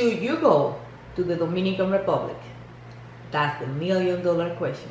Should you go to the Dominican Republic? That's the million-dollar question.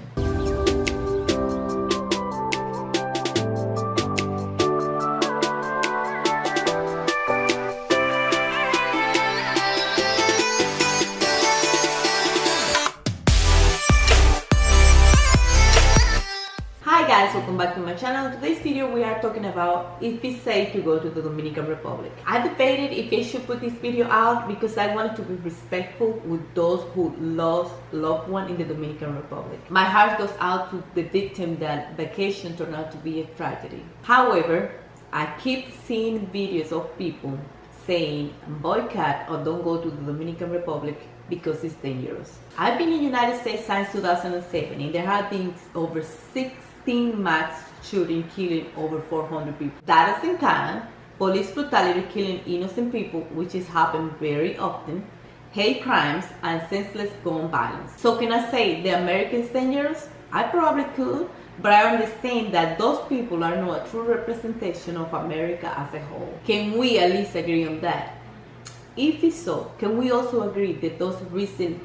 Hi guys, welcome back to my channel. In today's video we are talking about if it's safe to go to the Dominican Republic. I debated if I should put this video out because I wanted to be respectful with those who lost loved one in the Dominican Republic. My heart goes out to the victim that vacation turned out to be a tragedy. However, I keep seeing videos of people saying boycott or don't go to the Dominican Republic because it's dangerous. I've been in the United States since 2007 and there have been over 16 mass shooting killing over 400 people. That doesn't count police brutality killing innocent people, which is happened very often, hate crimes and senseless gun violence. So can I say the Americans dangerous? I probably could, but I understand that those people are not a true representation of America as a whole. Can we at least agree on that? If it's so, can we also agree that those recent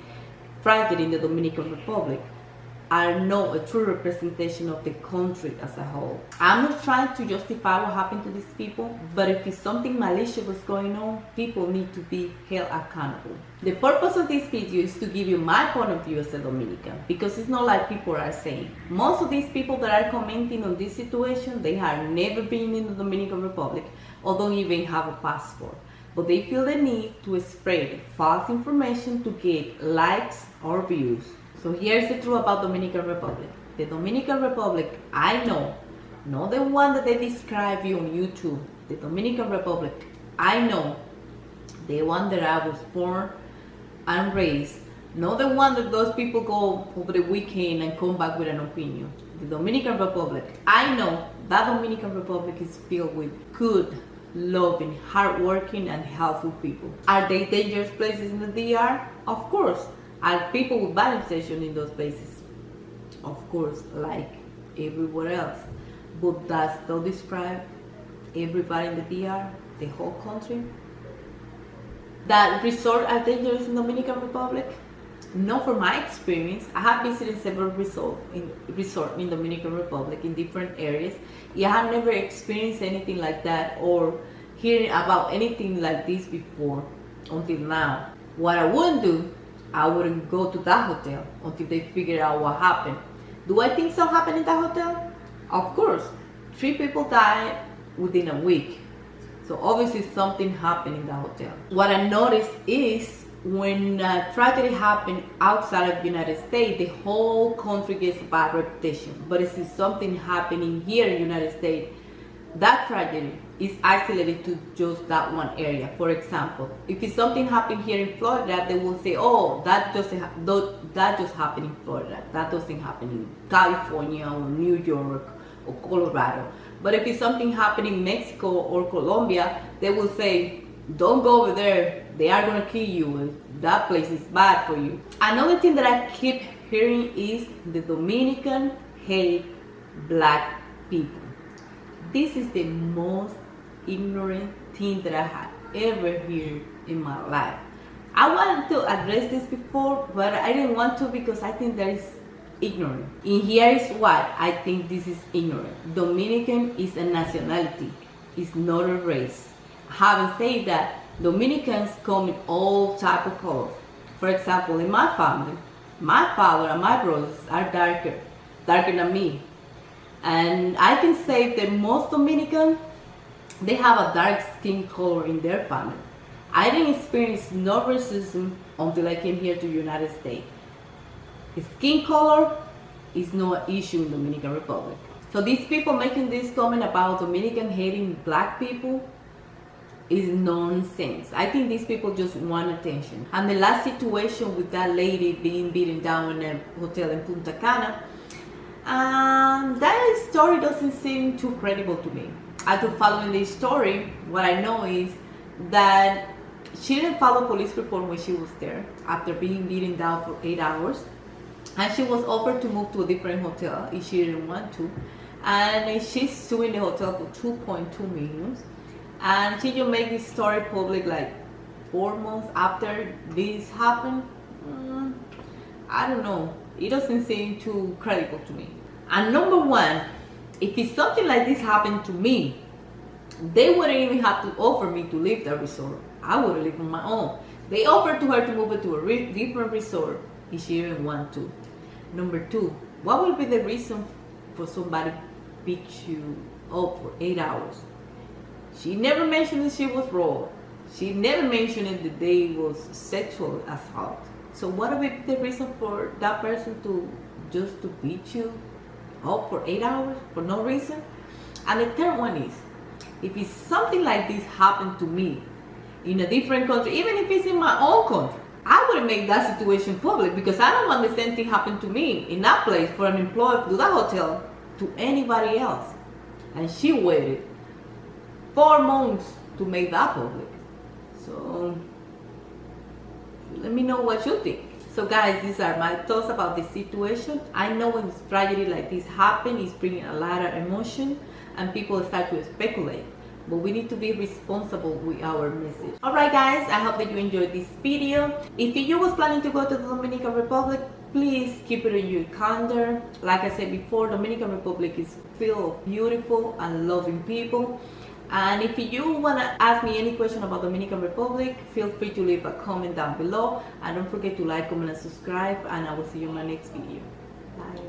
tragedies in the Dominican Republic are not a true representation of the country as a whole? I'm not trying to justify what happened to these people, but if it's something malicious was going on, people need to be held accountable. The purpose of this video is to give you my point of view as a Dominican, because it's not like people are saying. Most of these people that are commenting on this situation, they have never been in the Dominican Republic or don't even have a passport, but they feel the need to spread false information to get likes or views. So here's the truth about Dominican Republic. The Dominican Republic, I know, not the one that they describe you on YouTube. The Dominican Republic, I know, the one that I was born and raised, not the one that those people go over the weekend and come back with an opinion. The Dominican Republic, I know that Dominican Republic is filled with good, loving, hardworking, and helpful people. Are they dangerous places in the DR? Of course. Are people with bad intentions in those places? Of course, like everywhere else. But does that describe everybody in the DR, the whole country? That resorts are dangerous in the Dominican Republic? No, from my experience, I have visited several resorts in Dominican Republic in different areas. I have never experienced anything like that or hearing about anything like this before until now. What I wouldn't do, I wouldn't go to that hotel until they figure out what happened. Do I think something happened in that hotel? Of course. 3 people died within a week. So obviously something happened in that hotel. What I noticed is when a tragedy happened outside of the United States, the whole country gets a bad reputation. But if it's something happening here in the United States, that tragedy is isolated to just that one area. For example, if it's something happened here in Florida, they will say, oh, that just happened in Florida. That doesn't happen in California or New York or Colorado. But if it's something happening in Mexico or Colombia, they will say, don't go over there. They are going to kill you. That place is bad for you. Another thing that I keep hearing is the Dominican hate black people. This is the most ignorant thing that I had ever heard in my life. I wanted to address this before, but I didn't want to because I think that is ignorant. And here is why I think this is ignorant. Dominican is a nationality, it's not a race. Having said that, Dominicans come in all type of colors. For example, in my family, my father and my brothers are darker than me. And I can say that most Dominicans, they have a dark skin color in their family. I didn't experience no racism until I came here to the United States. Skin color is no issue in the Dominican Republic. So these people making this comment about Dominican hating black people is nonsense. I think these people just want attention. And the last situation with that lady being beaten down in a hotel in Punta Cana, that story doesn't seem too credible to me. After following this story, what I know is that she didn't follow police report when she was there after being beaten down for 8 hours, and she was offered to move to a different hotel if she didn't want to, and she's suing the hotel for 2.2 million. And she just made this story public like 4 months after this happened, I don't know. It doesn't seem too credible to me. And number one, if it's something like this happened to me, they wouldn't even have to offer me to leave the resort. I would have lived on my own. They offered to her to move it to a different resort if she didn't want to. Number two, what would be the reason for somebody beat you up for 8 hours? She never mentioned that she was raw. She never mentioned that they was sexual assault. So what would be the reason for that person to just to beat you up for 8 hours for no reason? And the third one is, if it's something like this happened to me in a different country, even if it's in my own country, I wouldn't make that situation public, because I don't want the same thing happen to me in that place for an employee to that hotel to anybody else. And she waited 4 months to make that public. So let me know what you think. So guys, these are my thoughts about this situation. I know when tragedy like this happen, it's bringing a lot of emotion and people start to speculate. But we need to be responsible with our message. Alright guys, I hope that you enjoyed this video. If you was planning to go to the Dominican Republic, please keep it in your calendar. Like I said before, Dominican Republic is filled of beautiful and loving people. And if you want to ask me any question about Dominican Republic, feel free to leave a comment down below. And don't forget to like, comment, and subscribe. And I will see you in my next video. Bye.